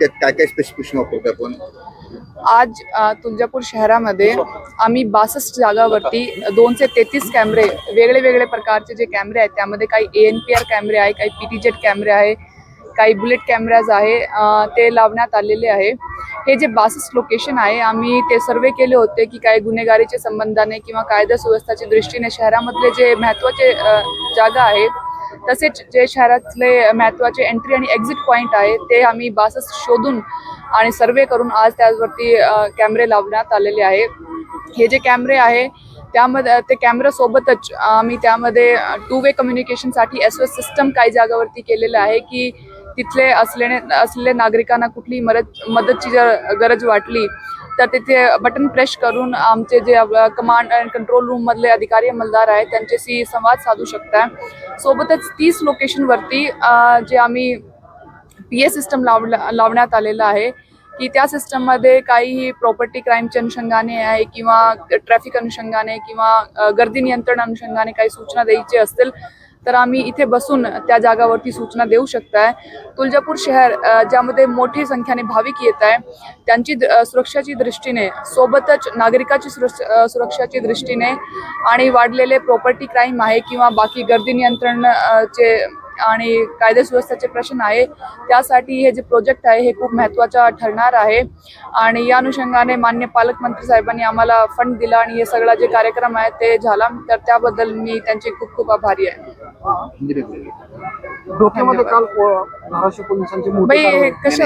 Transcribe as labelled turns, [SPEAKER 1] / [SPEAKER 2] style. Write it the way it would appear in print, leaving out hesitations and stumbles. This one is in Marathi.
[SPEAKER 1] त्यात काय काय स्पेसिफिकेशन वापरतो आपण?
[SPEAKER 2] आज तुळजापूर शहरामध्ये आम्ही 62 जागावरती 233 कॅमेरे, वेगळे वेगळे प्रकारचे जे कॅमेरे आहेत त्यामध्ये काही ANPR कॅमेरे आहे, काही PTZ कॅमेरे आहे, काही बुलेट कॅमेराज आहे, ते लावण्यात आलेले आहे. हे जे 62 लोकेशन आहे, आम्ही ते सर्वे केले होते की काही गुन्हेगारीच्या संबंधाने किंवा कायदा सुव्यवस्थेच्या दृष्टीने शहरामधले जे महत्त्वाचे जागा आहे, तसेच जे शहरातले महत्त्वाचे एंट्री आणि एक्झिट पॉईंट आहे ते आम्ही 62 शोधून आणि सर्वे करून आज त्यावरती कॅमेरे लावण्यात आलेले आहे. हे जे कॅमेरे आहे त्यामध्ये ते कॅमेऱ्यासोबतच आम्ही त्यामध्ये 2 वे कम्युनिकेशनसाठी SOS सिस्टम काही जागावरती केलेलं आहे की तिथले असलेल्या नागरिकांना कुठली मदतची जर गरज वाटली तर तिथे बटन प्रेस करून आमचे जे कमांड अँड कंट्रोल रूममधले अधिकारी अंमलदार आहेत त्यांच्याशी संवाद साधू शकता. सोबतच 30 लोकेशनवरती जे आम्ही PA सिस्टम लावण्यात आलेलं आहे की त्या सिस्टममध्ये काही प्रॉपर्टी क्राईमच्या अनुषंगाने आहे किंवा ट्रॅफिक अनुषंगाने किंवा गर्दी नियंत्रण अनुषंगाने काही सूचना द्यायची असतील तर आम्ही इथे बसून त्या जागावरती सूचना देऊ शकताय. तुळजापूर शहर ज्यामध्ये मोठी संख्येने भाविक येत आहे त्यांची सुरक्षाची दृष्टीने, सोबतच नागरिकाची सुरक्षाची दृष्टीने आणि वाढलेले प्रॉपर्टी क्राईम आहे किंवा बाकी गर्दी नियंत्रणचे आणि कायदा सुव्यवस्थेचे प्रश्न आहे, त्यासाठी हे जे प्रोजेक्ट आहे हे खूप महत्त्वाचा ठरणार आहे. आणि या अनुषंगाने माननीय पालकमंत्री साहेबांनी आम्हाला फंड दिला आणि हे सगळा जे कार्यक्रम आहे ते झाला, तर त्याबद्दल मी त्यांचे खूप खूप आभारी आहे.
[SPEAKER 3] डोक्यामध्ये काल धाराशिव पोलिसांचे मोठे
[SPEAKER 2] कशा